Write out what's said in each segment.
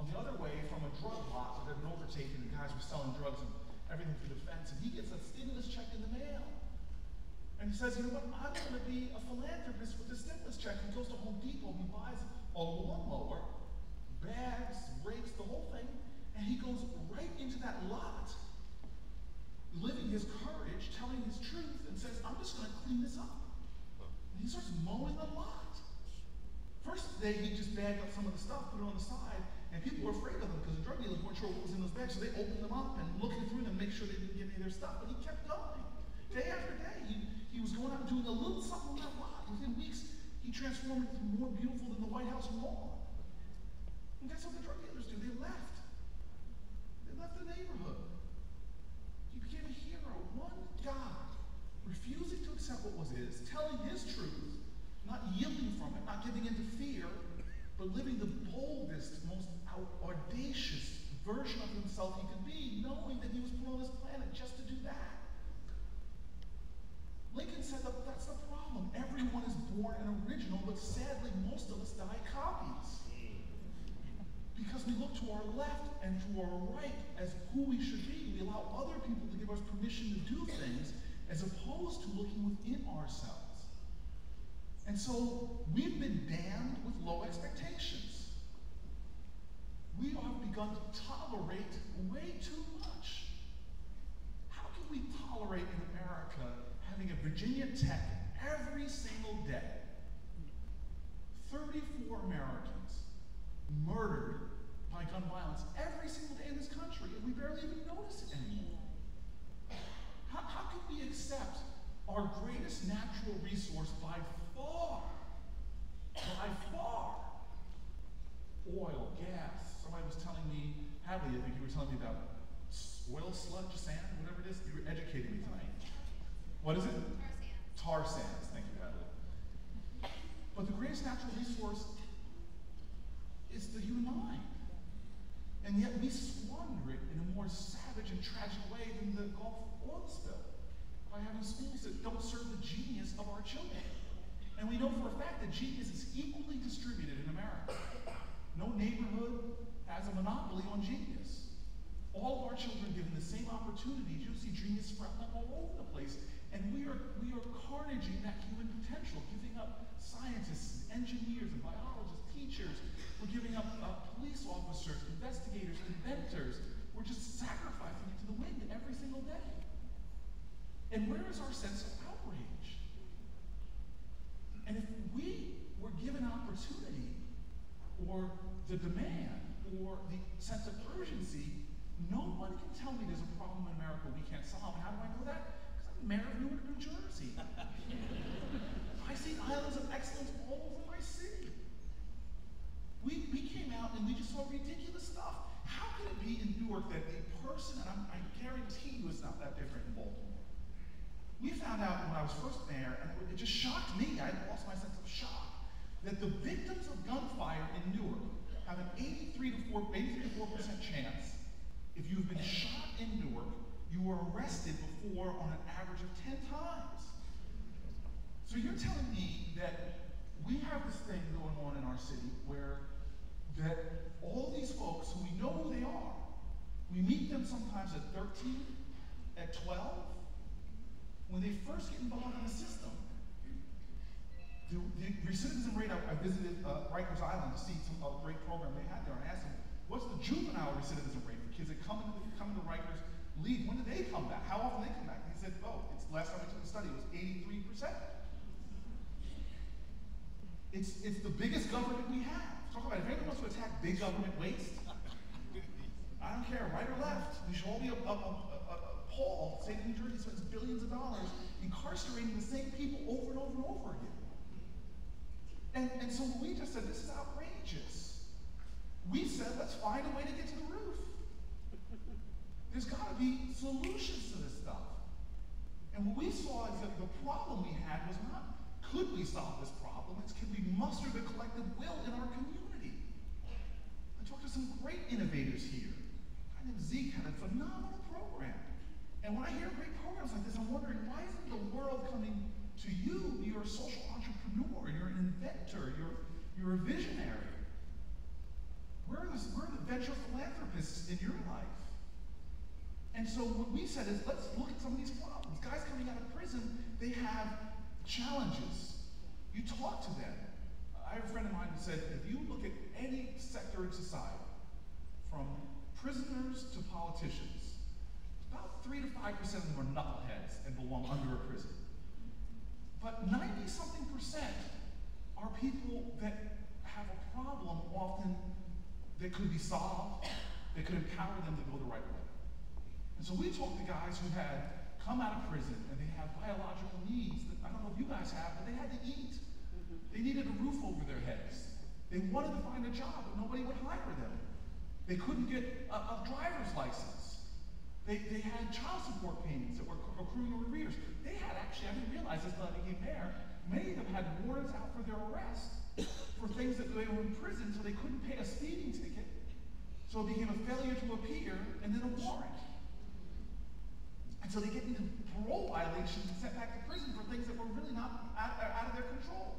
on the other way from a drug lot that had been overtaken, and guys were selling drugs and everything through the fence, and he gets a stimulus check in the mail. And he says, you know what, I'm going to be a philanthropist with the stimulus check. He goes to Home Depot, he buys a lawnmower, bags, rakes, the whole thing, and he goes right into that lot, living his courage, telling his truth, and says, I'm just going to clean this up. And he starts mowing the lot. First day, he just bagged up some of the stuff, put it on the side, and people were afraid of him because the drug dealers weren't sure what was in those bags, so they opened them up and looking through them, make sure they didn't get any of their stuff, but he kept going. Day after day, he was going out and doing a little something on that lot. Within weeks, he transformed it into more beautiful than the White House wall. And guess what the drug dealers do? They left. They left the neighborhood. He became a hero. One guy refusing to accept what was his, telling his truth, not yielding from it, not giving in to fear, but living the boldest, most audacious version of himself he could be, knowing that he was put on this planet just to do that. Lincoln said that that's the problem. Everyone is born an original, but sadly most of us die copies. Because we look to our left and to our right as who we should be. We allow other people to give us permission to do things as opposed to looking within ourselves. And so we've been damned with low expectations. We have begun to tolerate way too much. How can we tolerate in America having a Virginia Tech every single day? 34 Americans murdered by gun violence every single day in this country, and we barely even notice it anymore. How can we accept our greatest natural resource by far, oil, gas? Somebody was telling me, Hadley, I think you were telling me about oil, sludge, sand, whatever it is. You were educating me tonight. What is it? Tar sands. Thank you, Hadley. But the greatest natural resource is the human mind. And yet we squander it in a more savage and tragic way than the Gulf oil spill, by having schools that don't serve the genius of our children. And we know for a fact that genius is equally distributed in America. No neighborhood has a monopoly on genius. All of our children are given the same opportunities. You'll see genius sprouting up all over the place. And we are carnaging that human potential, giving up scientists, engineers, and biologists, teachers. We're giving up police officers, investigators, inventors. We're just sacrificing it to the wind every single day. And where is our sense of outrage? And if we were given opportunity, or the demand, or the sense of urgency, no one can tell me there's a problem in America we can't solve. How do I know that? Because I'm mayor of Newark, New Jersey. I see islands of excellence all over my city. We came out and we just saw ridiculous stuff. How could it be in Newark that a person, and I guarantee you it's not that different in Baltimore. We found out when I was first mayor, and it just shocked me, I lost my sense of shock, that the victims of gunfire in Newark have an 83 to 4% chance. If you've been shot in Newark, you were arrested before on an average of 10 times. So you're telling me that we have this thing going on in our city where that all these folks who we know who they are, we meet them sometimes at 13, at 12, when they first get involved in the system. The recidivism rate, I visited Rikers Island to see a great program they had there, and I asked them, what's the juvenile recidivism rate for kids that come into Rikers, leave? When do they come back? How often do they come back? And he said, oh, it's last time I took the study, it was 83%. It's the biggest government we have. Talk about it. If anyone wants to attack big government waste, I don't care, right or left. We should all be appalled. State of New Jersey spends billions of dollars incarcerating the same people over and over and over again. And so we just said, this is outrageous. We said, let's find a way to get to the roof. There's got to be solutions to this stuff. And what we saw is that the problem we had was not, could we solve this problem? It's, can we muster the collective will in our community? I talked to some great innovators here. A guy named Zeke had a phenomenal program. And when I hear great programs like this, I'm wondering, why isn't the world coming to you? You're a social entrepreneur, you're an inventor, you're a visionary. Where are the venture therapists in your life. And so what we said is, let's look at some of these problems. Guys coming out of prison, they have challenges. You talk to them. I have a friend of mine who said, if you look at any sector in society, from prisoners to politicians, about 3 to 5% of them are knuckleheads and belong under a prison. But 90-something% are people that have a problem often that could be solved, that could empower them to go the right way. And so we talked to guys who had come out of prison and they had biological needs that I don't know if you guys have, but they had to eat. They needed a roof over their heads. They wanted to find a job, but nobody would hire them. They couldn't get a driver's license. They had child support payments that were accruing in arrears. They had actually, I didn't realize this until I became mayor, many of them had warrants out for their arrest for things that they were in prison, so they couldn't pay a speeding ticket. So it became a failure to appear and then a warrant. And so they get into parole violations and sent back to prison for things that were really not out of their control.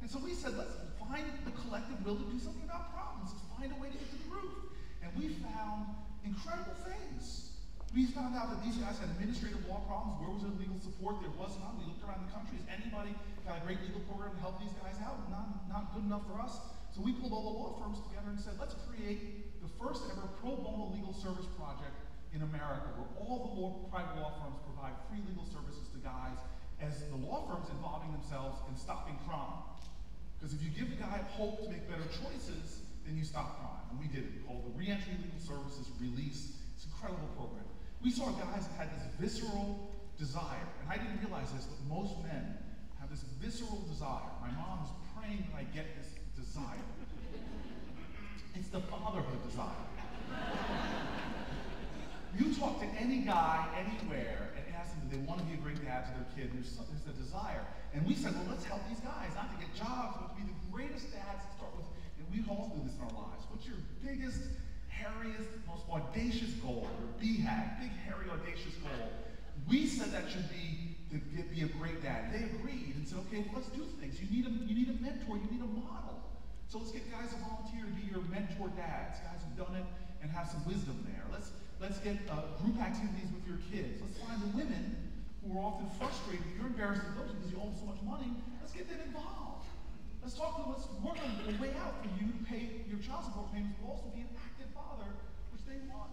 And so we said, let's find the collective will to do something about problems. Let's find a way to get to the root. And we found incredible things. We found out that these guys had administrative law problems. Where was their legal support? There was none. We looked around the country. Has anybody got a great legal program to help these guys out? Not good enough for us. So we pulled all the law firms together and said, let's create the first ever pro bono legal service project in America, where all the private law firms provide free legal services to guys as the law firms involving themselves in stopping crime. Because if you give the guy hope to make better choices, then you stop crime. And we did it, called the Reentry Legal Services Release. It's an incredible program. We saw guys that had this visceral desire, and I didn't realize this, but most men have this visceral desire. My mom is praying that I get this desire. It's the fatherhood desire. You talk to any guy, anywhere, and ask them, do they want to be a great dad to their kid? There's a desire. And we said, well, let's help these guys, not to get jobs, but to be the greatest dads to start with. And we all do this in our lives. What's your biggest, hairiest, most audacious goal? Your BHAG, big, hairy, audacious goal. We said that should be to be a great dad. They agreed and said, okay, well, let's do things. You need a mentor, you need a model. So let's get guys to volunteer to be your mentor dads, guys who've done it and have some wisdom there. Let's get group activities with your kids. Let's find the women who are often frustrated. You're embarrassed to go to because you owe them so much money. Let's get them involved. Let's talk to them. Let's work on a way out for you to pay your child support payments, but also be an active father, which they want.